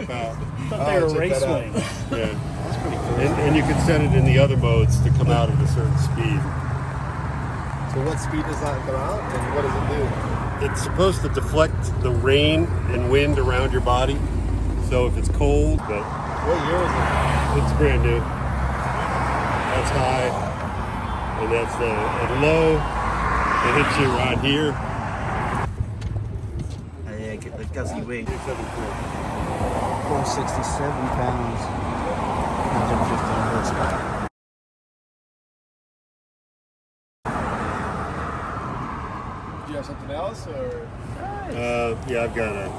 pop out. I thought they were race wings. Yeah. That's pretty cool. And you can set it in the other modes to come out at a certain speed. So what speed does that come out, and what does it do? It's supposed to deflect the rain and wind around your body. So if it's cold, but what year is it? It's brand new. That's high, and that's at low. It hits you right here. Yeah, get the Guzzi wing. 467 pounds, 150 horsepower. Do you have something else, or? Yeah, I've got a.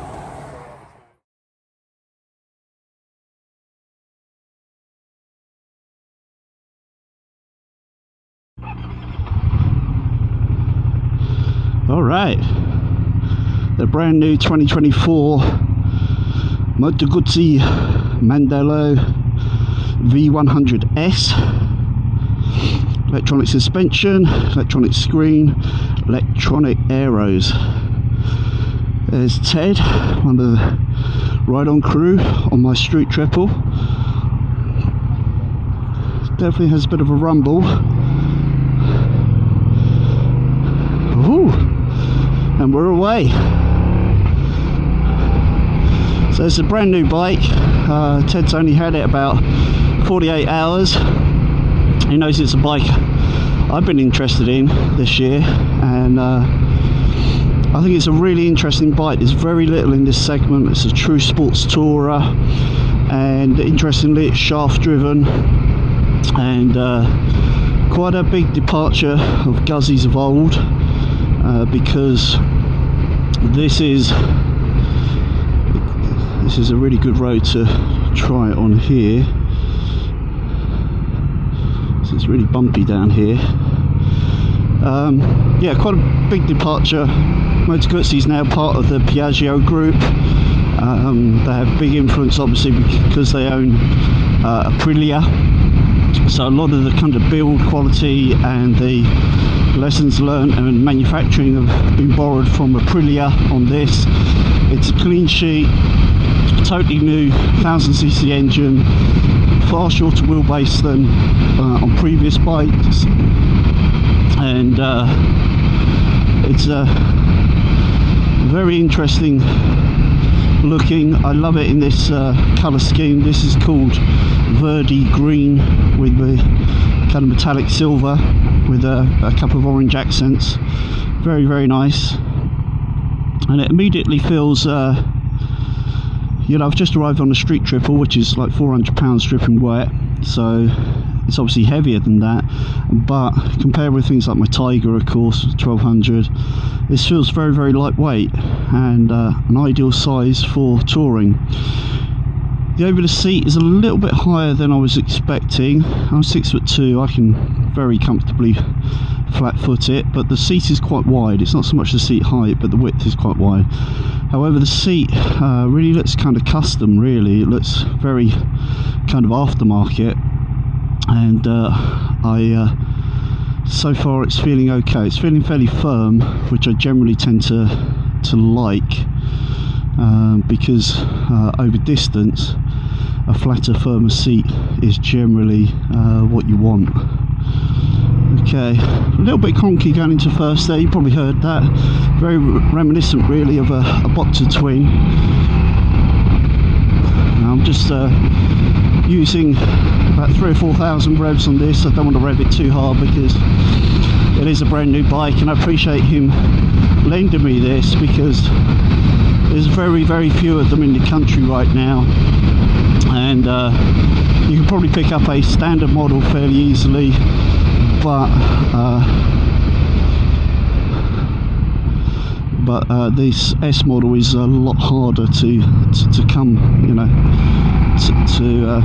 All right, the brand new 2024 Moto Guzzi Mandello V100S. Electronic suspension, electronic screen, electronic aeros. There's Ted, one of the ride-on crew on my street triple. Definitely has a bit of a rumble. Ooh, and we're away. So it's a brand new bike. Ted's only had it about 48 hours. He knows it's a bike I've been interested in this year, and I think it's a really interesting bike. There's very little in this segment. It's a true sports tourer, and interestingly it's shaft driven, and quite a big departure of Guzzi's of old, because this is a really good road to try it on here. So it's really bumpy down here. Yeah, quite a big departure. Moto Guzzi is now part of the Piaggio group. They have big influence obviously because they own Aprilia. So a lot of the kind of build quality and the lessons learned and manufacturing have been borrowed from Aprilia on this. It's a clean sheet, totally new 1000cc engine, far shorter wheelbase than on previous bikes, and it's very interesting looking. I love it in this colour scheme. This is called Verdi Green with the kind of metallic silver with a couple of orange accents. Very, very nice, and it immediately feels you know, I've just arrived on a street triple, which is like 400 pounds dripping wet, so it's obviously heavier than that, but compared with things like my Tiger, of course, 1200, this feels very, very lightweight and an ideal size for touring. The over the seat is a little bit higher than I was expecting. I'm 6'2", I can very comfortably flat foot it, but the seat is quite wide. It's not so much the seat height, but the width is quite wide. However, the seat really looks kind of custom, really. It looks very kind of aftermarket, and so far it's feeling okay. It's feeling fairly firm, which I generally tend to like, because over distance a flatter, firmer seat is generally what you want. Okay, a little bit conky going into first there, you probably heard that. Very reminiscent really of a Boxer twin. I'm just using about 3,000 or 4,000 revs on this. I don't want to rev it too hard because it is a brand new bike, and I appreciate him lending me this because there's very, very few of them in the country right now, and you can probably pick up a standard model fairly easily, but this S model is a lot harder to come, you know, to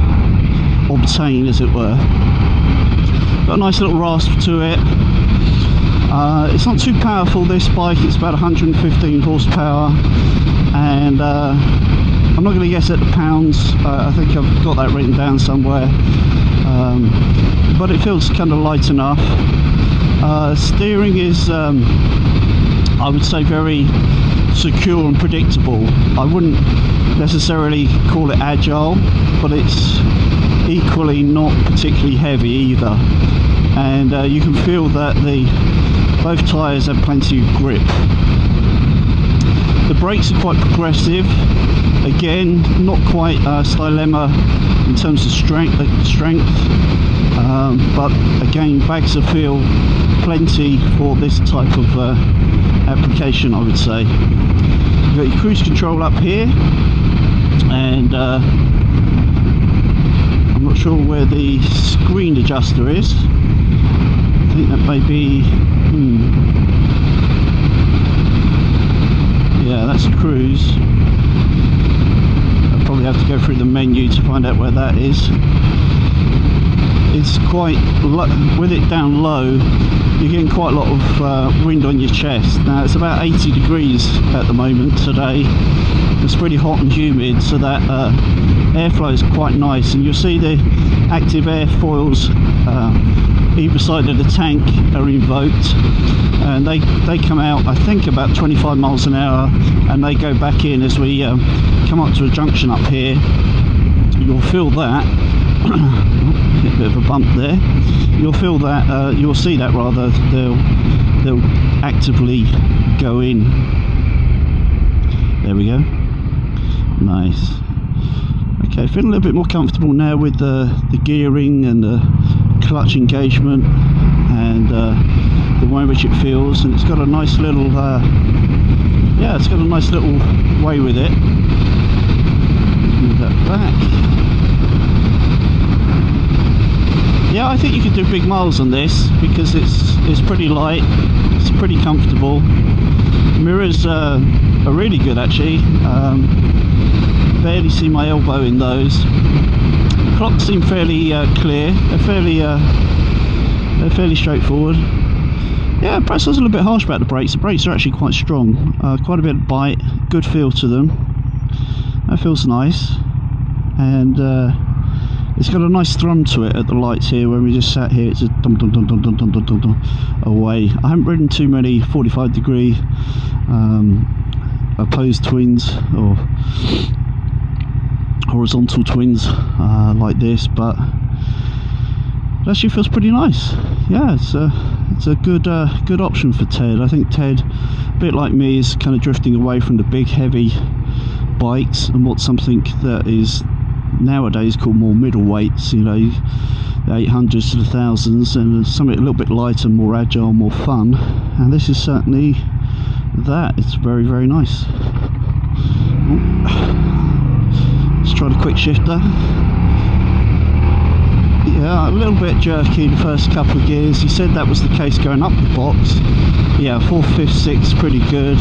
obtain, as it were. Got a nice little rasp to it. It's not too powerful, this bike. It's about 115 horsepower, and I'm not going to guess at the pounds. I think I've got that written down somewhere, but it feels kind of light enough. Steering is I would say very secure and predictable. I wouldn't necessarily call it agile, but it's equally not particularly heavy either. And you can feel that both tyres have plenty of grip. The brakes are quite progressive. Again, not quite Stylema in terms of strength, but again, bags of feel plenty for this type of application, I would say. You've got your cruise control up here, and I'm not sure where the screen adjuster is. I think that may be, yeah, that's a cruise. I'll probably have to go through the menu to find out where that is. It's quite, with it down low, you're getting quite a lot of wind on your chest. Now it's about 80 degrees at the moment today. It's pretty hot and humid, so that airflow is quite nice, and you'll see the active airfoils either side of the tank are invoked, and they come out, I think, about 25 miles an hour, and they go back in as we come up to a junction up here. You'll feel that. A bit of a bump there. You'll feel that. You'll see that rather. They'll actively go in. There we go. Nice. Okay, feeling a little bit more comfortable now with the gearing and the clutch engagement and the way in which it feels, and it's got a nice little yeah, it's got a nice little way with it. Move that back. Yeah, I think you can do big miles on this because it's pretty light, it's pretty comfortable. Mirrors are really good actually. Barely see my elbow in those. Clocks seem fairly clear. They're fairly straightforward. Yeah, perhaps I was a little bit harsh about the brakes. The brakes are actually quite strong. Quite a bit of bite, good feel to them. That feels nice, and it's got a nice thrum to it at the lights here. When we just sat here, it's a dum dum dum dum dum dum dum dum away. I haven't ridden too many 45-degree opposed twins or horizontal twins like this, but it actually feels pretty nice. Yeah, it's a good option for Ted. I think Ted, a bit like me, is kind of drifting away from the big heavy bikes and wants something that is nowadays called more middleweights, you know, the 800s to the 1000s, and something a little bit lighter, more agile, more fun, and this is certainly that. It's very, very nice. Let's try the quick shifter. Yeah, a little bit jerky the first couple of gears. He said that was the case going up the box. Yeah, 4th, 5th, 6th, pretty good.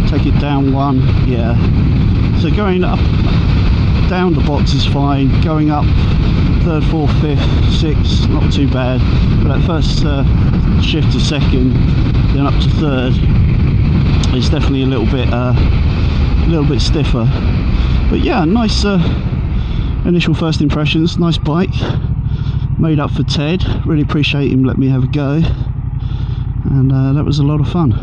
Take it down 1, yeah. So going up, down the box is fine. Going up 3rd, 4th, 5th, 6th, not too bad. But that first shift to 2nd, then up to 3rd, is definitely a little bit stiffer. But yeah, nice initial first impressions. Nice bike, made up for Ted. Really appreciate him letting me have a go, and that was a lot of fun.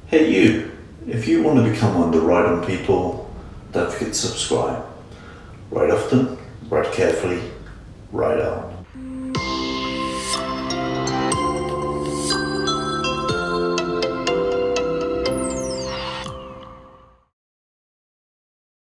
Hey you, if you want to become one of the Ride On people, don't forget to subscribe. Ride often, ride carefully, ride on.